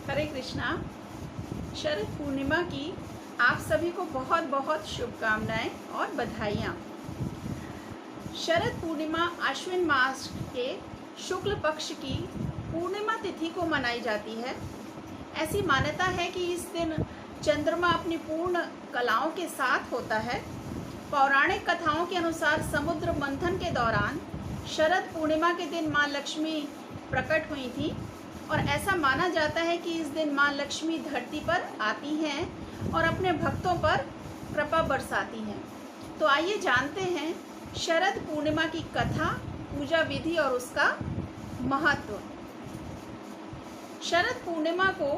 हरे कृष्णा। शरद पूर्णिमा की आप सभी को बहुत बहुत शुभकामनाएं और बधाइयाँ। शरद पूर्णिमा आश्विन मास के शुक्ल पक्ष की पूर्णिमा तिथि को मनाई जाती है। ऐसी मान्यता है कि इस दिन चंद्रमा अपनी पूर्ण कलाओं के साथ होता है। पौराणिक कथाओं के अनुसार समुद्र मंथन के दौरान शरद पूर्णिमा के दिन माँ लक्ष्मी प्रकट हुई थी और ऐसा माना जाता है कि इस दिन माँ लक्ष्मी धरती पर आती हैं और अपने भक्तों पर कृपा बरसाती हैं। तो आइए जानते हैं शरद पूर्णिमा की कथा, पूजा विधि और उसका महत्व। शरद पूर्णिमा को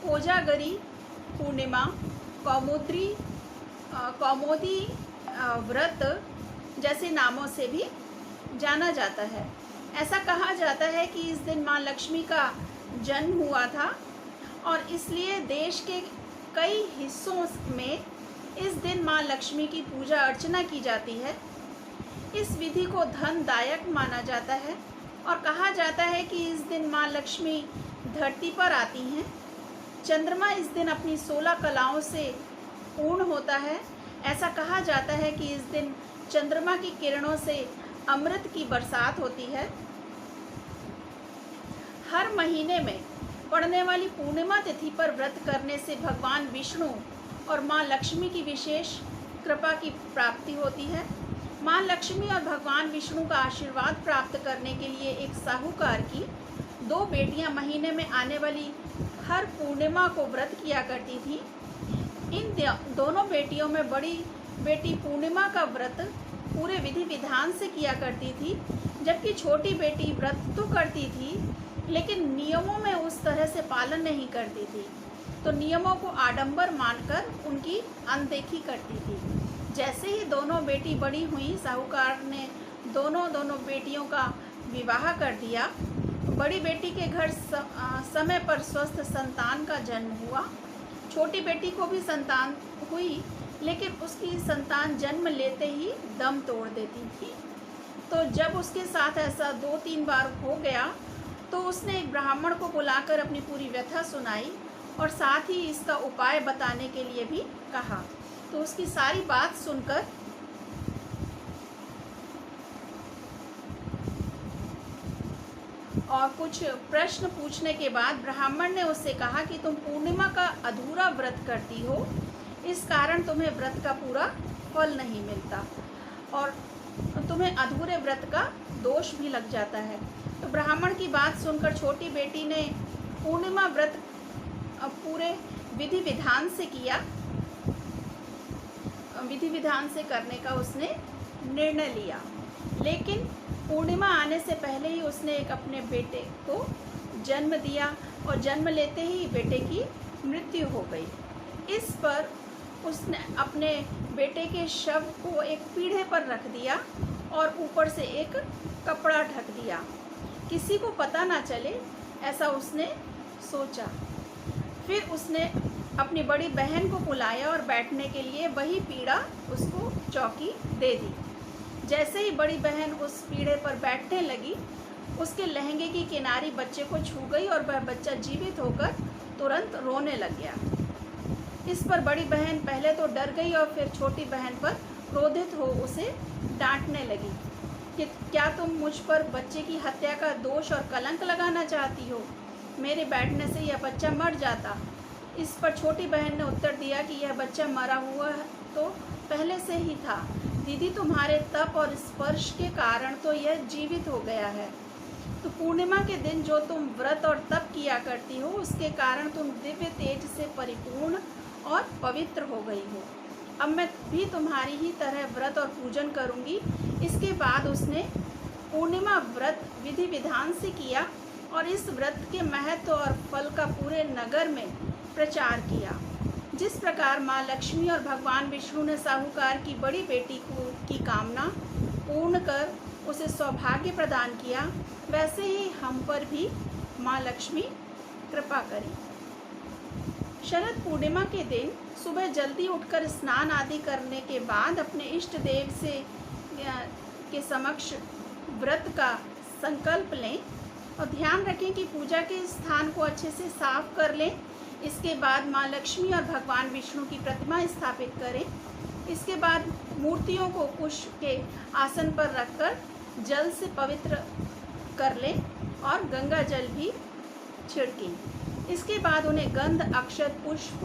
कोजागरी पूर्णिमा, कौमुदी व्रत जैसे नामों से भी जाना जाता है। ऐसा कहा जाता है कि इस दिन माँ लक्ष्मी का जन्म हुआ था और इसलिए देश के कई हिस्सों में इस दिन माँ लक्ष्मी की पूजा अर्चना की जाती है। इस विधि को धनदायक माना जाता है और कहा जाता है कि इस दिन माँ लक्ष्मी धरती पर आती हैं। चंद्रमा इस दिन अपनी 16 कलाओं से पूर्ण होता है। ऐसा कहा जाता है कि इस दिन चंद्रमा की किरणों से अमृत की बरसात होती है। हर महीने में पड़ने वाली पूर्णिमा तिथि पर व्रत करने से भगवान विष्णु और माँ लक्ष्मी की विशेष कृपा की प्राप्ति होती है। माँ लक्ष्मी और भगवान विष्णु का आशीर्वाद प्राप्त करने के लिए एक साहूकार की 2 बेटियां महीने में आने वाली हर पूर्णिमा को व्रत किया करती थी। इन दोनों बेटियों में बड़ी बेटी पूर्णिमा का व्रत पूरे विधि विधान से किया करती थी, जबकि छोटी बेटी व्रत तो करती थी लेकिन नियमों में उस तरह से पालन नहीं करती थी। तो नियमों को आडंबर मानकर उनकी अनदेखी करती थी। जैसे ही दोनों बेटी बड़ी हुई, साहूकार ने दोनों बेटियों का विवाह कर दिया। बड़ी बेटी के घर समय पर स्वस्थ संतान का जन्म हुआ। छोटी बेटी को भी संतान हुई लेकिन उसकी संतान जन्म लेते ही दम तोड़ देती थी। तो जब उसके साथ ऐसा 2-3 बार हो गया तो उसने एक ब्राह्मण को बुलाकर अपनी पूरी व्यथा सुनाई और साथ ही इसका उपाय बताने के लिए भी कहा। तो उसकी सारी बात सुनकर और कुछ प्रश्न पूछने के बाद ब्राह्मण ने उससे कहा कि तुम पूर्णिमा का अधूरा व्रत करती हो, इस कारण तुम्हें व्रत का पूरा फल नहीं मिलता और तुम्हें अधूरे व्रत का दोष भी लग जाता है। तो ब्राह्मण की बात सुनकर छोटी बेटी ने पूर्णिमा व्रत पूरे विधि विधान से किया। विधि विधान से करने का उसने निर्णय लिया, लेकिन पूर्णिमा आने से पहले ही उसने एक अपने बेटे को जन्म दिया और जन्म लेते ही बेटे की मृत्यु हो गई। इस पर उसने अपने बेटे के शव को एक पीढ़े पर रख दिया और ऊपर से एक कपड़ा ढक दिया, किसी को पता ना चले, ऐसा उसने सोचा। फिर उसने अपनी बड़ी बहन को बुलाया और बैठने के लिए वही पीढ़ा उसको चौकी दे दी। जैसे ही बड़ी बहन उस पीढ़े पर बैठने लगी, उसके लहंगे की किनारी बच्चे को छू गई और वह बच्चा जीवित होकर तुरंत रोने लग गया। इस पर बड़ी बहन पहले तो डर गई और फिर छोटी बहन पर क्रोधित हो उसे डांटने लगी कि क्या तुम मुझ पर बच्चे की हत्या का दोष और कलंक लगाना चाहती हो? मेरे बैठने से यह बच्चा मर जाता। इस पर छोटी बहन ने उत्तर दिया कि यह बच्चा मरा हुआ तो पहले से ही था दीदी, तुम्हारे तप और स्पर्श के कारण तो यह जीवित हो गया है। तो पूर्णिमा के दिन जो तुम व्रत और तप किया करती हो, उसके कारण तुम दिव्य तेज से परिपूर्ण और पवित्र हो गई हो। अब मैं भी तुम्हारी ही तरह व्रत और पूजन करूंगी। इसके बाद उसने पूर्णिमा व्रत विधि विधान से किया और इस व्रत के महत्व और फल का पूरे नगर में प्रचार किया। जिस प्रकार माँ लक्ष्मी और भगवान विष्णु ने साहूकार की बड़ी बेटी की कामना पूर्ण कर उसे सौभाग्य प्रदान किया, वैसे ही हम पर भी माँ लक्ष्मी कृपा करी। शरद पूर्णिमा के दिन सुबह जल्दी उठकर स्नान आदि करने के बाद अपने इष्ट देव के समक्ष व्रत का संकल्प लें और ध्यान रखें कि पूजा के स्थान को अच्छे से साफ कर लें। इसके बाद माँ लक्ष्मी और भगवान विष्णु की प्रतिमा स्थापित करें। इसके बाद मूर्तियों को पुष्प के आसन पर रखकर जल से पवित्र कर लें और गंगा जल भी छिड़कें। इसके बाद उन्हें गंध, अक्षत, पुष्प,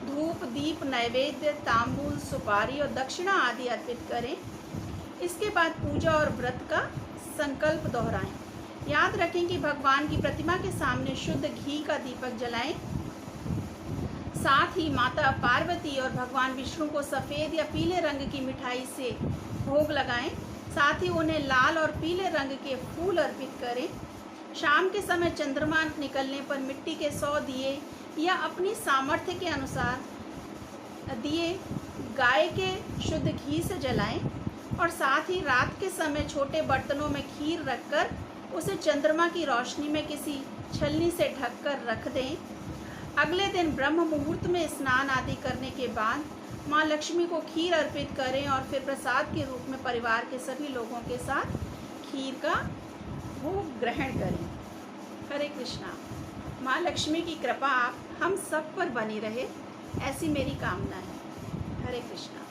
धूप, दीप, नैवेद्य, तांबूल, सुपारी और दक्षिणा आदि अर्पित करें। इसके बाद पूजा और व्रत का संकल्प दोहराएं। याद रखें कि भगवान की प्रतिमा के सामने शुद्ध घी का दीपक जलाएं। साथ ही माता पार्वती और भगवान विष्णु को सफ़ेद या पीले रंग की मिठाई से भोग लगाएं। साथ ही उन्हें लाल और पीले रंग के फूल अर्पित करें। शाम के समय चंद्रमा निकलने पर मिट्टी के 100 दिए या अपनी सामर्थ्य के अनुसार दिए गाय के शुद्ध घी से जलाएं और साथ ही रात के समय छोटे बर्तनों में खीर रखकर उसे चंद्रमा की रोशनी में किसी छलनी से ढककर रख दें। अगले दिन ब्रह्म मुहूर्त में स्नान आदि करने के बाद माँ लक्ष्मी को खीर अर्पित करें और फिर प्रसाद के रूप में परिवार के सभी लोगों के साथ खीर का भोग ग्रहण करें। हरे कृष्णा। माँ लक्ष्मी की कृपा आप हम सब पर बनी रहे, ऐसी मेरी कामना है। हरे कृष्णा।